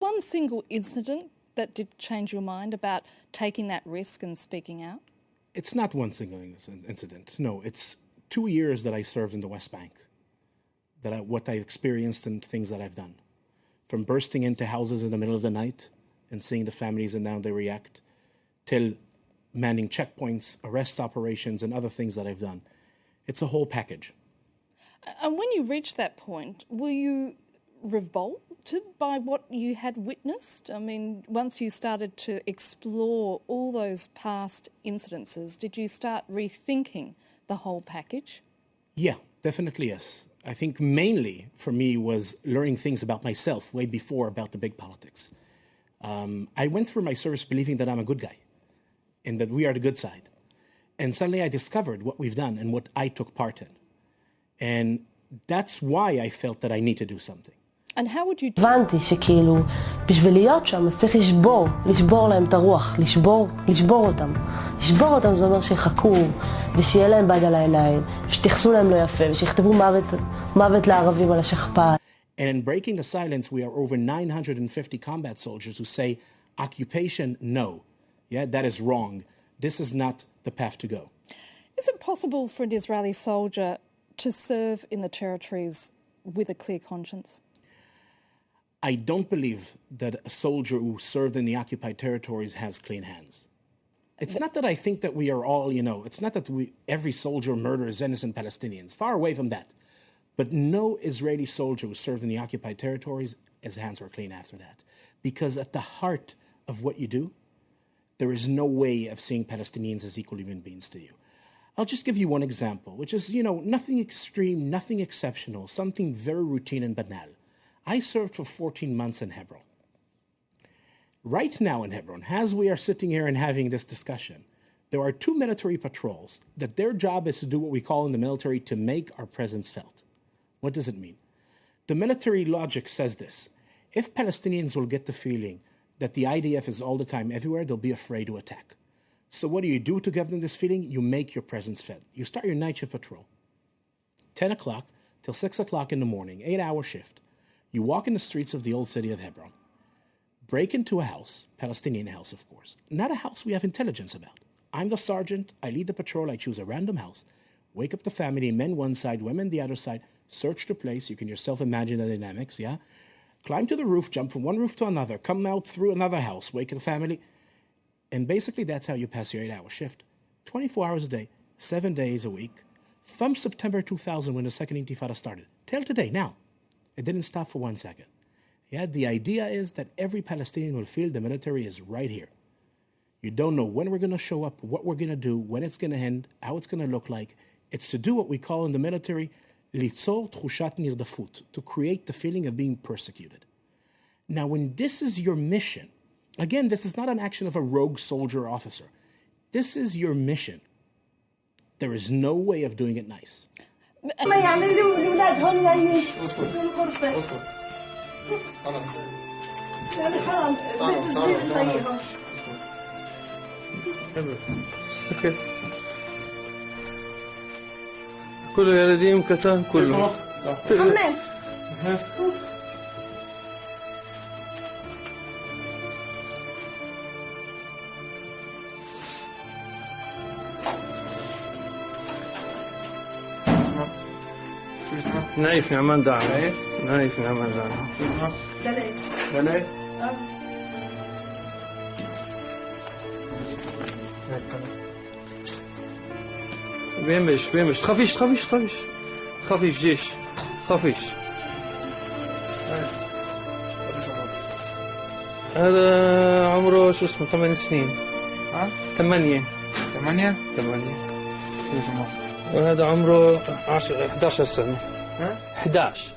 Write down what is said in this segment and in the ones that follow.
one single incident that did change your mind about taking that risk and speaking out? It's not one single incident. No, it's 2 years that I served in the West Bank, what I experienced and things that I've done. From bursting into houses in the middle of the night and seeing the families and how they react, till manning checkpoints, arrest operations, and other things that I've done. It's a whole package. And when you reached that point, were you revolted by what you had witnessed? I mean, once you started to explore all those past incidences, did you start rethinking the whole package? Yeah, definitely yes. I think mainly for me was learning things about myself way before about the big politics. I went through my service believing that I'm a good guy and that we are the good side. And suddenly I discovered what we've done and what I took part in. And that's why I felt that I need to do something. And how would you do? הבנתי שכאילו, בשביל להיות שם, אז צריך לשבור להם את הרוח, לשבור אותם. לשבור אותם זה אומר שיחכו, ושיהיה להם בד על העיניים, שתייחסו להם לא יפה, ושיכתבו מוות לערבים על השכפ"ץ. And in breaking the silence, we are over 950 combat soldiers who say, occupation, no. Yeah, that is wrong. This is not the path to go. Is it possible for an Israeli soldier to serve in the territories with a clear conscience? I don't believe that a soldier who served in the occupied territories has clean hands. It's not that I think that we are all, it's not that every soldier murders innocent Palestinians. Far away from that. But no Israeli soldier who served in the occupied territories, his hands were clean after that. Because at the heart of what you do, there is no way of seeing Palestinians as equal human beings to you. I'll just give you one example, which is, nothing extreme, nothing exceptional, something very routine and banal. I served for 14 months in Hebron. Right now in Hebron, as we are sitting here and having this discussion, there are 2 military patrols that their job is to do what we call in the military to make our presence felt. What does it mean? The military logic says this. If Palestinians will get the feeling that the IDF is all the time everywhere, they'll be afraid to attack. So what do you do to give them this feeling? You make your presence felt. You start your night shift patrol. 10 o'clock till 6 o'clock in the morning, 8-hour shift. You walk in the streets of the old city of Hebron. Break into a house, Palestinian house, of course. Not a house we have intelligence about. I'm the sergeant. I lead the patrol. I choose a random house. Wake up the family, men one side, women the other side. Search the place. You can yourself imagine the dynamics, yeah? Climb to the roof, jump from one roof to another, come out through another house, wake the family. And basically that's how you pass your 8-hour shift. 24 hours a day, 7 days a week. From September 2000, when the second Intifada started, till today, now. It didn't stop for 1 second. Yeah, the idea is that every Palestinian will feel the military is right here. You don't know when we're going to show up, what we're going to do, when it's going to end, how it's going to look like. It's to do what we call in the military, ליצור תחושת נרדפות, to create the feeling of being persecuted. Now, when this is your mission, again, this is not an action of a rogue soldier or officer. This is your mission. There is no way of doing it nice. كله يلديم كتان كله حمام نايف نعمان دعم نايف نعمان دعم دلال بيمش خفيش جيش خفيش هذا عمره شو اسمه 8 سنين 8 وهذا عمره 11 سنة 11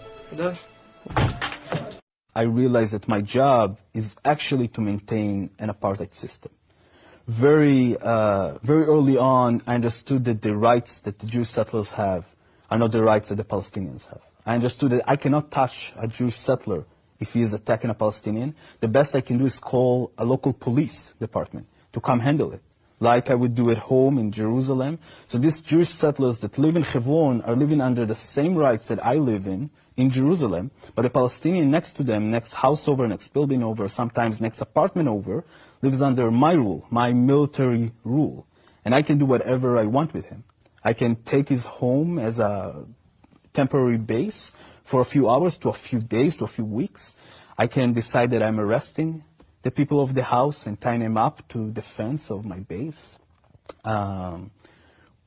I realized that my job is actually to maintain an apartheid system. Very early on, I understood that the rights that the Jewish settlers have are not the rights that the Palestinians have. I understood that I cannot touch a Jewish settler if he is attacking a Palestinian. The best I can do is call a local police department to come handle it. like I would do at home in Jerusalem. So these Jewish settlers that live in Hebron are living under the same rights that I live in Jerusalem, but a Palestinian next to them, next house over, next building over, sometimes next apartment over, lives under my rule, my military rule. And I can do whatever I want with him. I can take his home as a temporary base for a few hours to a few days to a few weeks. I can decide that I'm arresting the people of the house and tying them up to the fence of my base.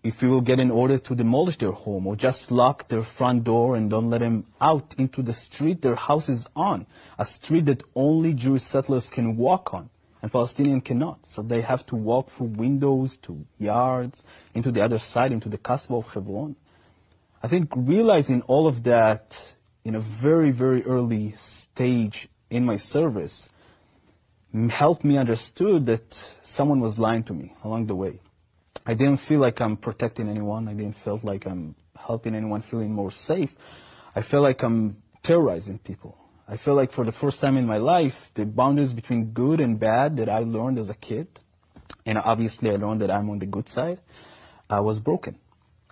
If we will get an order to demolish their home or just lock their front door and don't let them out into the street their house is on, a street that only Jewish settlers can walk on and Palestinians cannot. So they have to walk through windows to yards, into the other side, into the Kasbah of Hebron. I think realizing all of that in a very, very early stage in my service helped me understood that someone was lying to me along the way. I didn't feel like I'm protecting anyone. I didn't feel like I'm helping anyone feeling more safe. I feel like I'm terrorizing people. I feel like for the first time in my life, the boundaries between good and bad that I learned as a kid, and obviously I learned that I'm on the good side, was broken.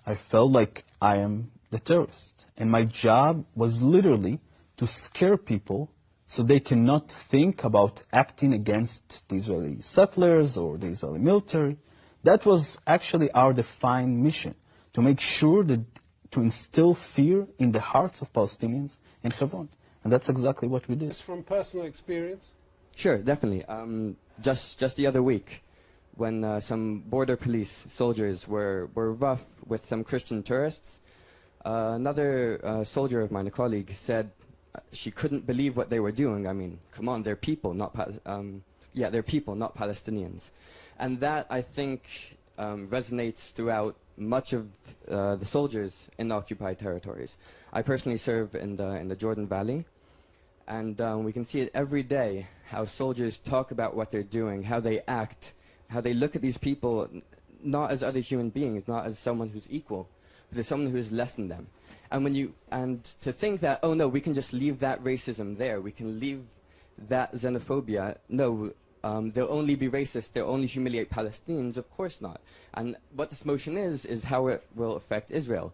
I felt like I am the terrorist. And my job was literally to scare people so they cannot think about acting against the Israeli settlers or the Israeli military. That was actually our defined mission, to make sure that to instill fear in the hearts of Palestinians in Hebron. And that's exactly what we did. It's from personal experience? Sure, definitely. Just the other week, when some border police soldiers were rough with some Christian tourists, another soldier of mine, a colleague, said she couldn't believe what they were doing. I mean, come on, they're people, not they're people, not Palestinians. And that, I think, resonates throughout much of the soldiers in the occupied territories. I personally serve in the Jordan Valley, and we can see it every day, how soldiers talk about what they're doing, how they act, how they look at these people not as other human beings, not as someone who's equal, but as someone who's less than them. And to think that, oh no, we can just leave that racism there, we can leave that xenophobia, no, they'll only be racist, they'll only humiliate Palestinians, of course not. And what this motion is how it will affect Israel.